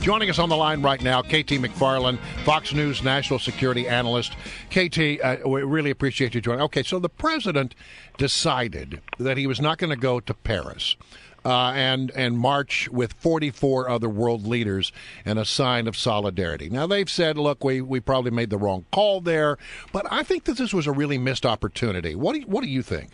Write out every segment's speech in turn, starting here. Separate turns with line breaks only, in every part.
Joining us on the line right now, KT McFarland, Fox News national security analyst. KT, we really appreciate you joining. Okay, so the president decided that he was not going to go to Paris and march with 44 other world leaders in a sign of solidarity. Now, they've said, look, we probably made the wrong call there, but I think that this was a really missed opportunity. What do you think?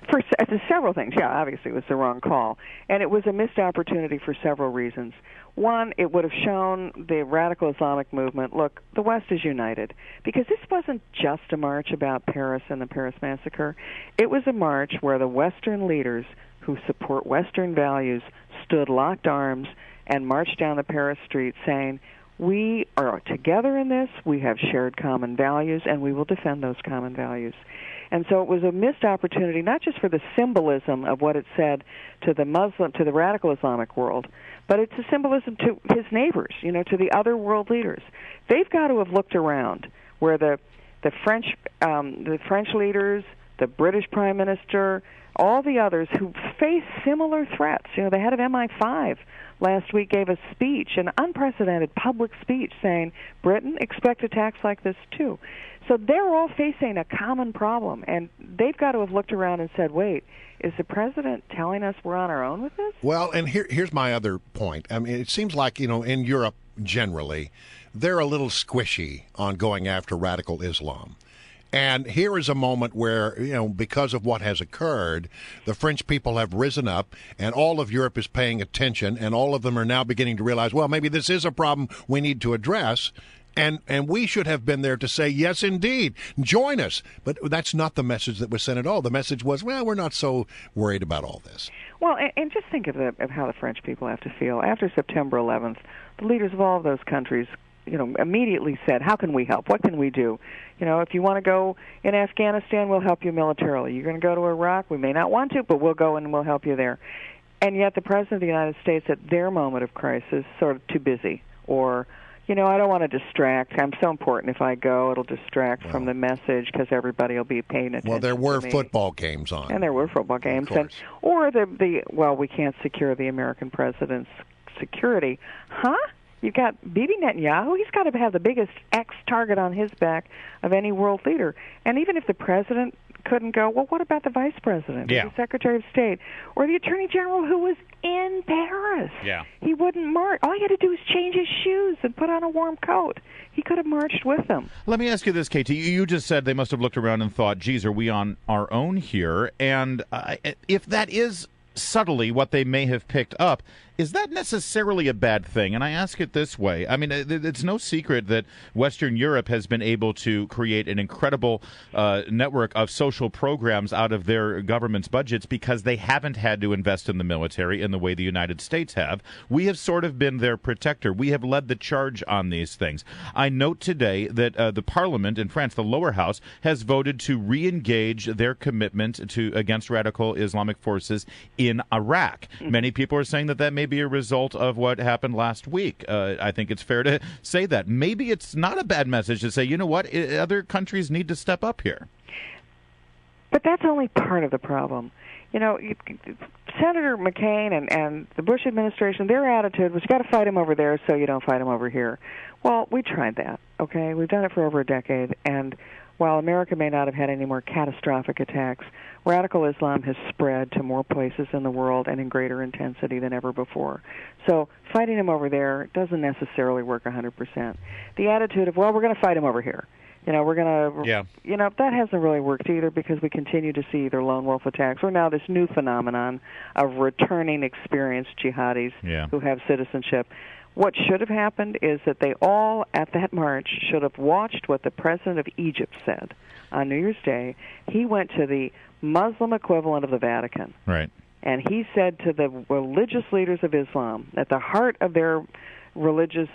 For several things. Yeah, obviously it was the wrong call. And it was a missed opportunity for several reasons. One, it would have shown the radical Islamic movement, look, the West is united. Because this wasn't just a march about Paris and the Paris massacre. It was a march where the Western leaders who support Western values stood locked arms and marched down the Paris streets saying, we are together in this, we have shared common values, and we will defend those common values. And so it was a missed opportunity, not just for the symbolism of what it said to the radical Islamic world, but it's a symbolism to his neighbors, to the other world leaders. They've got to have looked around where the French leaders, the British Prime Minister, all the others who face similar threats. The head of MI5 last week gave a speech, an unprecedented public speech, saying, Britain, expect attacks like this too. So they're all facing a common problem, and they've got to have looked around and said, wait, is the president telling us we're on our own with this?
Well, and here's my other point. I mean, it seems like, in Europe generally, they're a little squishy on going after radical Islam. And here is a moment where, because of what has occurred, the French people have risen up, and all of Europe is paying attention, and all of them are now beginning to realize, well, maybe this is a problem we need to address. And we should have been there to say, yes, indeed, join us. But that's not the message that was sent at all. The message was, well, we're not so worried about all this.
Well, and just think of how the French people have to feel. After September 11th, the leaders of all of those countries, immediately said, how can we help? What can we do? If you want to go in Afghanistan, we'll help you militarily. You're going to go to Iraq? We may not want to, but we'll go and we'll help you there. And yet the President of the United States, at their moment of crisis, sort of too busy, or I don't want to distract. I'm so important. If I go, it'll distract from the message because everybody will be paying attention.
Well, there were football games on.
And there were football games. Or we can't secure the American president's security. Huh? You've got Bibi Netanyahu. He's got to have the biggest X target on his back of any world leader. And even if the president couldn't go, well, what about the vice president, or the Secretary of State, or the Attorney General who was in Paris?
Yeah.
He wouldn't march. All he had to do was change his shoes and put on a warm coat. He could have marched with them.
Let me ask you this, KT. You just said they must have looked around and thought, geez, are we on our own here? And if that is subtly what they may have picked up, is that necessarily a bad thing? And I ask it this way. I mean, it's no secret that Western Europe has been able to create an incredible network of social programs out of their government's budgets because they haven't had to invest in the military in the way the United States have. We have sort of been their protector. We have led the charge on these things. I note today that the Parliament in France, the lower house, has voted to re-engage their commitment against radical Islamic forces in Iraq. Many people are saying that may be a result of what happened last week. I think it's fair to say that. Maybe it's not a bad message to say, you know what, other countries need to step up here.
But that's only part of the problem. Senator McCain and the Bush administration, their attitude was, you got to fight him over there so you don't fight him over here. Well, we tried that, okay? We've done it for over a decade, and while America may not have had any more catastrophic attacks, radical Islam has spread to more places in the world and in greater intensity than ever before. So fighting him over there doesn't necessarily work 100%. The attitude of, well, we're going to fight him over here. We're going to, that hasn't really worked either because we continue to see either lone wolf attacks or now this new phenomenon of returning experienced jihadis who have citizenship. What should have happened is that they all, at that march, should have watched what the president of Egypt said on New Year's Day. He went to the Muslim equivalent of the Vatican.
Right.
And he said to the religious leaders of Islam, at the heart of their religious,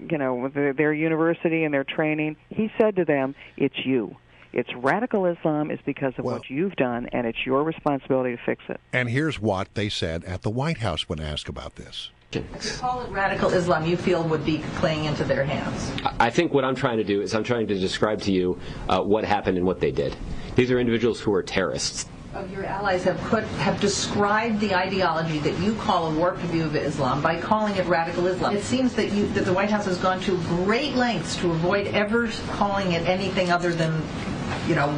their university and their training, he said to them, it's you. It's radical Islam is because of what you've done, and it's your responsibility to fix it.
And here's what they said at the White House when asked about this.
To call it radical Islam, you feel would be playing into their hands?
I think what I'm trying to do is I'm trying to describe to you what happened and what they did. These are individuals who are terrorists.
of your allies have described the ideology that you call a warped view of Islam by calling it radical Islam. It seems that the White House has gone to great lengths to avoid ever calling it anything other than,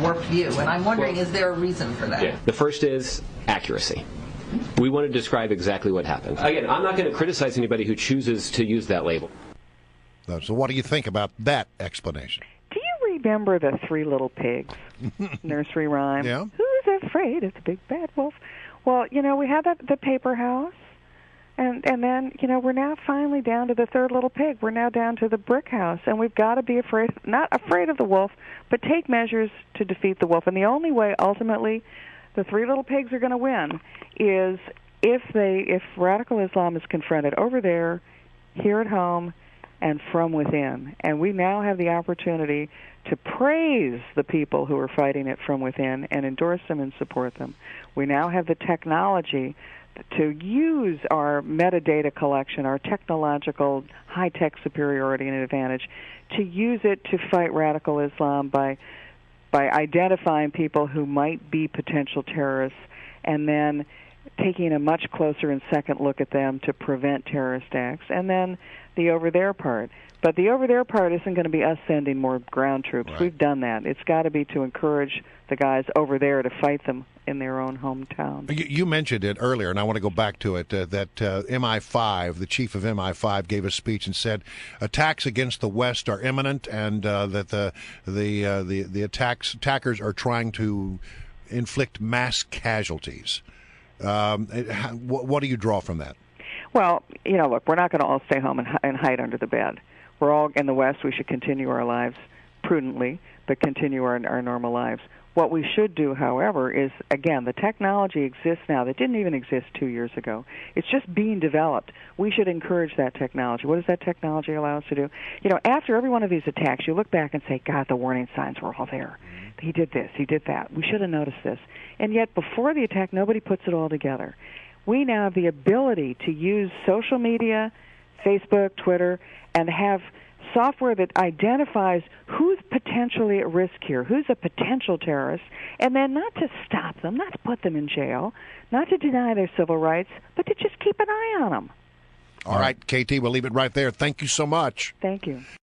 warped view. And I'm wondering, is there a reason for that?
Yeah. The first is accuracy. We want to describe exactly what happened. Again, I'm not going to criticize anybody who chooses to use that label.
So what do you think about that explanation?
Do you remember the Three Little Pigs nursery rhyme?
Yeah.
Who's afraid of the big bad wolf? Well, we had the paper house, and then, we're now finally down to the third little pig. We're now down to the brick house, and we've got to be not afraid of the wolf, but take measures to defeat the wolf. And the only way, ultimately, the Three Little Pigs are going to win is if radical Islam is confronted over there, here at home, and from within. And we now have the opportunity to praise the people who are fighting it from within and endorse them and support them. We now have the technology to use our metadata collection, our technological high-tech superiority and advantage, to use it to fight radical Islam by identifying people who might be potential terrorists and then taking a much closer and second look at them to prevent terrorist acts. And then the over there part. But the over there part isn't going to be us sending more ground troops. Right. We've done that. It's got to be to encourage the guys over there to fight them in their own hometown.
You mentioned it earlier, and I want to go back to it, that MI5, the chief of MI5, gave a speech and said attacks against the West are imminent, and that the attackers are trying to inflict mass casualties. What do you draw from that?
Well, look, we're not going to all stay home and hide under the bed. We're all in the West. We should continue our lives prudently, but continue our normal lives. What we should do, however, is, again, the technology exists now that didn't even exist 2 years ago. It's just being developed. We should encourage that technology. What does that technology allow us to do? After every one of these attacks, you look back and say, God, the warning signs were all there. He did this, he did that. We should have noticed this. And yet, before the attack, nobody puts it all together. We now have the ability to use social media, Facebook, Twitter, and have software that identifies who's potentially at risk here, who's a potential terrorist, and then not to stop them, not to put them in jail, not to deny their civil rights, but to just keep an eye on them.
All right, KT, we'll leave it right there. Thank you so much.
Thank you.